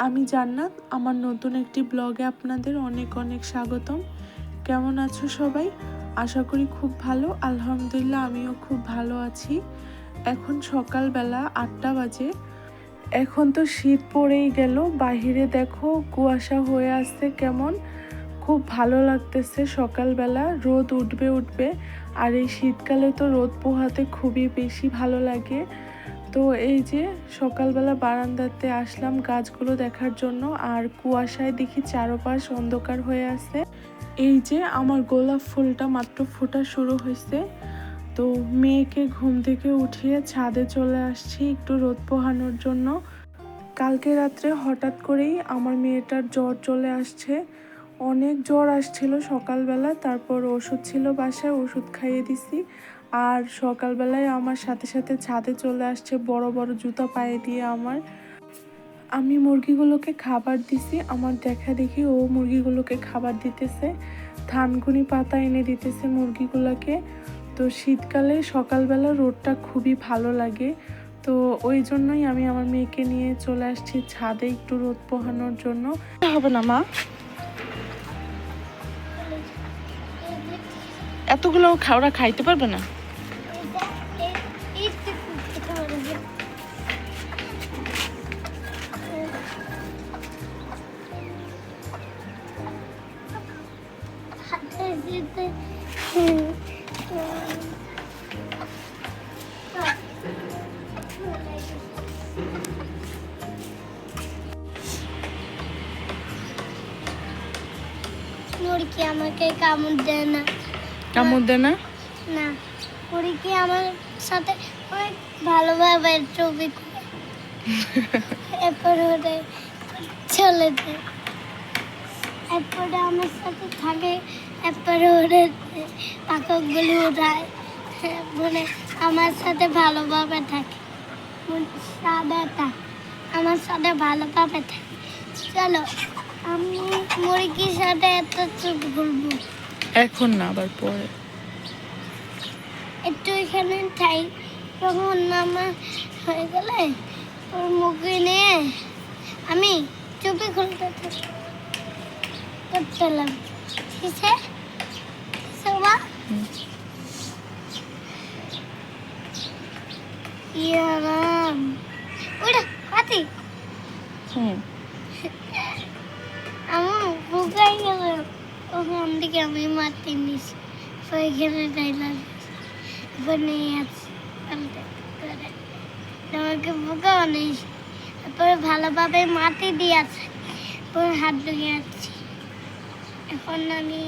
আমি জান্নাত। আমার নতুন একটি ব্লগে আপনাদের অনেক অনেক স্বাগতম। কেমন আছো সবাই? আশা করি খুব ভালো। আলহামদুলিল্লাহ আমিও খুব ভালো আছি। এখন সকালবেলা 8টা বাজে। এখন তো শীত পড়েই গেল। বাহিরে দেখো কুয়াশা হয়ে আসছে কেমন। খুব ভালো লাগতেছে। সকালবেলা রোদ উঠবে উঠবে, আর এই শীতকালে তো রোদ পোহাতে খুবই বেশি ভালো লাগে। তো এই যে সকালবেলা বারান্দাতে আসলাম গাছগুলো দেখার জন্য, আর কুয়াশায় দেখি চারপাশ অন্ধকার হয়ে আছে। এই যে আমার গোলাপ ফুলটা মাত্র ফোটা শুরু হয়েছে। তো মেয়েকে ঘুম থেকে উঠিয়ে ছাদে চলে আসছি একটু রোদ পোহানোর জন্য। কালকে রাত্রে হঠাৎ করেই আমার মেয়েটার জ্বর চলে আসছে। অনেক জ্বর আসছিল সকালবেলা, তারপর ওষুধ ছিল বাসায়, ওষুধ খাইয়ে দিছি। আর সকালবেলায় আমার সাথে সাথে ছাদে চলে আসছে বড় বড় জুতা পায়ে দিয়ে আমার। আমি মুরগিগুলোকে খাবার দিছি, আমার দেখা দেখি ও মুরগিগুলোকে খাবার দিতেছে, থানকুনি পাতা এনে দিতেছে মুরগিগুলোকে। তো শীতকালে সকালবেলা রোদটা খুবই ভালো লাগে। তো ওই জন্যই আমি আমার মেয়েকে নিয়ে চলে আসছি ছাদে একটু রোদ পোহানোর জন্য। হবে না মা, এতগুলো ওরা খাইতে পারবে না। মুরগি আমাকে কামড় দেয় না। কামড় দেয় না? না, মুরগি আমার সাথে অনেক ভালোভাবে ছবি করে এরপরে ওরে চলে যায়, এরপরে আমার সাথে থাকে, এরপরে ওরে পাখগুলি উঠায়, মানে আমার সাথে ভালোভাবে থাকে। সাদাটা আমার সাথে ভালোভাবে থাকে। চলো আমি মুরগির সাথে এত চুপ ঘুরবো। এখন না, আবার পরে একটু এখানে ঠাই যখন আমার হয়ে গেলে ওর মুখে নিয়ে আমি চুপি খুলতে করতেলাম। ঠিক আছে সবা ইয়ারাম ওটা হাতি আমার বুকাই গেল ওখান থেকে আমি মারতে নিছি। ওইখানে টাইলার বনে আছে আমাকে বোকা বানিয়েছি। তারপরে ভালোভাবে মাটি দিয়ে আছে, পরে হাত ঢুকে যাচ্ছি। এখন আমি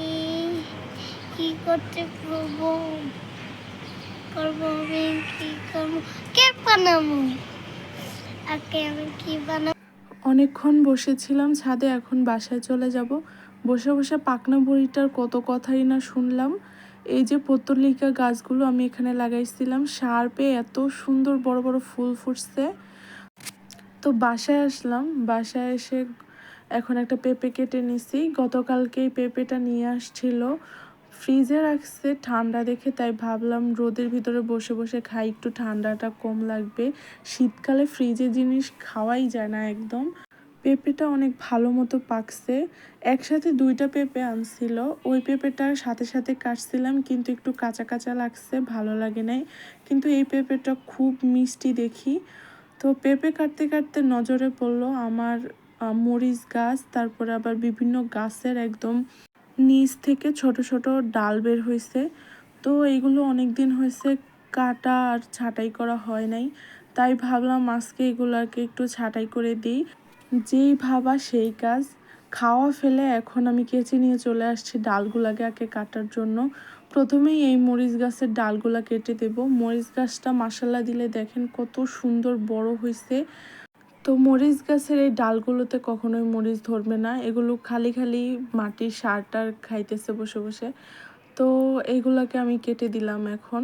কি করতে করবো আমি কি করবো, কেক বানাবো। আগে আমি কি বানাবো। অনেকক্ষণ বসেছিলাম ছাদে, এখন বাসায় চলে যাব। বসে বসে পাকনা বুড়িটার কত কথাই না শুনলাম। এই যে পত্তলিকা গাছগুলো আমি এখানে লাগাইছিলাম, সার পেয়ে এত সুন্দর বড় বড় ফুল ফুটছে। তো বাসায় আসলাম, বাসায় এসে এখন একটা পেঁপে কেটে নিছি। গতকালকেই পেঁপেটা নিয়ে আসছিল, ফ্রিজে রাখছে ঠান্ডা দেখে, তাই ভাবলাম রোদের ভিতরে বসে বসে খাই, একটু ঠান্ডাটা কম লাগবে। শীতকালে ফ্রিজে জিনিস খাওয়াই যায় না একদম। পেঁপেটা অনেক ভালো মতো পাকছে। একসাথে 2টা পেঁপে আনছিল, ওই পেঁপেটার সাথে সাথে কাটছিলাম, কিন্তু একটু কাঁচা কাঁচা লাগছে, ভালো লাগে নাই। কিন্তু এই পেঁপেটা খুব মিষ্টি দেখি। তো পেঁপে কাটতে কাটতে নজরে পড়লো আমার মরিচ গাছ, তারপরে আবার বিভিন্ন গাছের একদম নিচ থেকে ছোট ছোট ডাল বের হয়েছে। তো এইগুলো অনেক দিন হয়েছে কাটা আর ছাঁটাই করা হয় নাই, তাই ভাবলাম আজকে এগুলাকে একটু ছাঁটাই করে দিই। যেই ভাবা সেই কাজ, খাওয়া ফেলে এখন আমি কেচে নিয়ে চলে আসছি ডালগুলাকে আগে কাটার জন্য। প্রথমেই এই মরিচ গাছের ডালগুলা কেটে দেব। মরিচ গাছটা মাসাল্লা দিলে দেখেন কত সুন্দর বড় হয়েছে। তো মরিচ গাছের এই ডালগুলোতে কখনোই মরিচ ধরবে না, এগুলো খালি খালি মাটির সারটার খাইতেছে বসে বসে। তো এইগুলাকে আমি কেটে দিলাম। এখন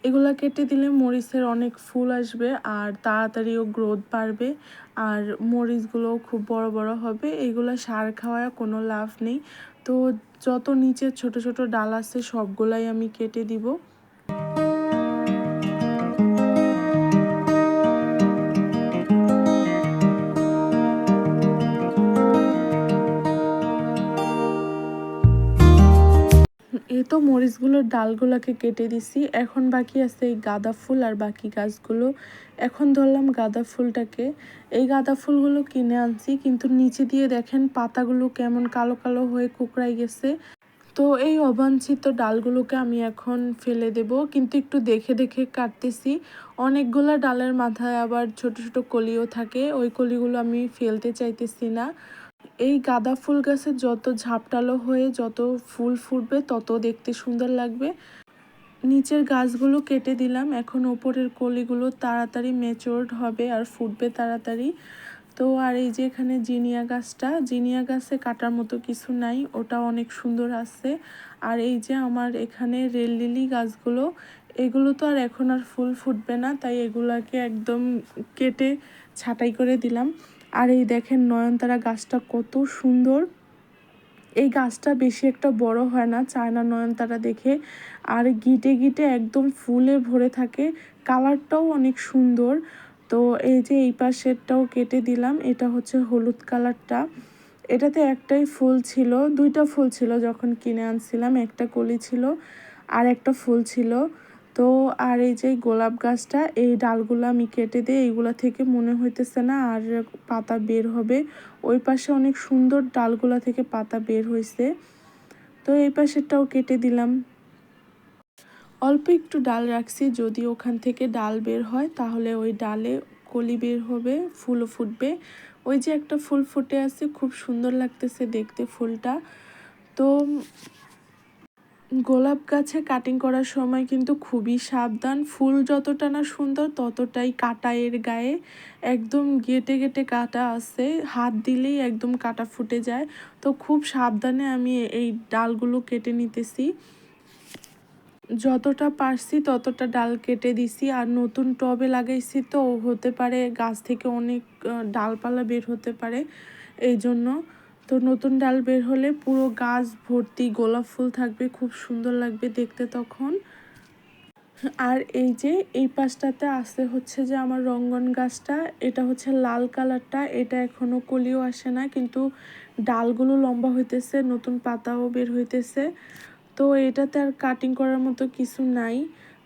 এগুলা কেটে দিলে মরিচের অনেক ফুল আসবে আর তাড়াতাড়িও গ্রোথ বাড়বে, আর মরিচগুলোও খুব বড় বড় হবে। এগুলো সার খাওয়ায় কোনো লাভ নেই। তো যত নিচের ছোট ছোট ডাল আছে সবগুলাই আমি কেটে দিব। এই তো মরিচগুলোর ডালগুলোকে কেটে দিছি। এখন বাকি আছে এই গাঁদা ফুল আর বাকি গাছগুলো। এখন ধরলাম গাঁদা ফুলটাকে। এই গাঁদা ফুলগুলো কিনে আনছি, কিন্তু নিচে দিয়ে দেখেন পাতাগুলো কেমন কালো কালো হয়ে কুকড়াই গেছে। তো এই অবাঞ্ছিত ডালগুলোকে আমি এখন ফেলে দেব, কিন্তু একটু দেখে দেখে কাটতেছি। অনেকগুলা ডালের মাথায় আবার ছোট ছোট কলিও থাকে, ওই কলিগুলো আমি ফেলতে চাইতেছি না। এই গাঁদা ফুল গাছে যত ঝাপটালো হয়ে যত ফুল ফুটবে তত দেখতে সুন্দর লাগবে। নিচের গাছগুলো কেটে দিলাম, এখন ওপরের কলিগুলো তাড়াতাড়ি ম্যাচিওরড হবে আর ফুটবে তাড়াতাড়ি। তো আর এই যে এখানে জিনিয়া গাছটা, জিনিয়া গাছে কাটার মতো কিছু নাই, ওটা অনেক সুন্দর আছে। আর এই যে আমার এখানে রেল লিলি গাছগুলো, এগুলো তো আর এখন আর ফুল ফুটবে না, তাই এগুলাকে একদম কেটে ছাঁটাই করে দিলাম। আর এই দেখেন নয়নতারা গাছটা কত সুন্দর। এই গাছটা বেশি একটা বড় হয় না, চায়না নয়নতারা দেখে। আর গিটে গিটে একদম ফুলে ভরে থাকে, কালারটাও অনেক সুন্দর। তো এই যে এই পাশেরটাও কেটে দিলাম, এটা হচ্ছে হলুদ কালারটা। এটাতে একটাই ফুল ছিল, দুইটা ফুল ছিল যখন কিনে আনছিলাম, একটা কলি ছিল আর একটা ফুল ছিল। তো আর এই যে গোলাপ গাছটা, এই ডালগুলো আমি কেটে দিই, এইগুলা থেকে মনে হইতেছে না আর পাতা বের হবে। ওই পাশে অনেক সুন্দর ডালগুলা থেকে পাতা বের হয়েছে, তো এই পাশেরটাও কেটে দিলাম। অল্প একটু ডাল রাখছি, যদি ওখান থেকে ডাল বের হয় তাহলে ওই ডালে কলি বের হবে, ফুলও ফুটবে। ওই যে একটা ফুল ফুটে আছে, খুব সুন্দর লাগতেছে দেখতে ফুলটা। তো গোলাপ গাছে কাটিং করার সময় কিন্তু খুবই সাবধান, ফুল যতটা না সুন্দর ততটাই কাটা এর গায়ে, একদম গেটে গেটে কাটা আছে, হাত দিলেই একদম কাটা ফুটে যায়। তো খুব সাবধানে আমি এই ডালগুলো কেটে নিতেছি, যতটা পারছি ততটা ডাল কেটে দিছি। আর নতুন টবে লাগাইছি, তো হতে পারে গাছ থেকে অনেক ডালপালা বের হতে পারে, এই জন্য। তো নতুন ডাল বের হলে পুরো গাছ ভর্তি গোলাপ ফুল থাকবে, খুব সুন্দর লাগবে দেখতে তখন। আর এই যে এই পাশটাতে আছে হচ্ছে যে আমার রঙ্গন গাছটা, এটা হচ্ছে লাল কালারটা, এটা এখনো কলিও আসে না, কিন্তু ডালগুলো লম্বা হইতেছে, নতুন পাতাও বের হইতেছে। তো এটাতে আর কাটিং করার মতো কিছু নাই,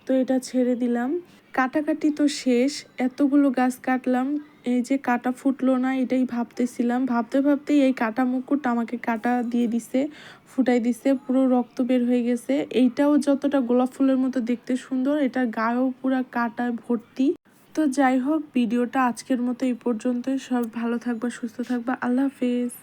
তো এটা ছেড়ে দিলাম। কাটাকাটি তো শেষ, এতগুলো গাছ কাটলাম, এই যে কাটা ফুটলো না এটাই ভাবতেছিলাম, ভাবতে ভাবতেই এই কাটা মুকুট আমাকে কাটা দিয়ে দিছে, ফুটাই দিছে, পুরো রক্ত বের হয়ে গেছে। এইটাও যতটা গোলাপ ফুলের মতো দেখতে সুন্দর, এটার গায়েও পুরো কাটায় ভর্তি। তো যাই হোক, ভিডিওটা আজকের মতো এই পর্যন্তই। সব ভালো থাকবা, সুস্থ থাকবা, আল্লাহ হাফেজ।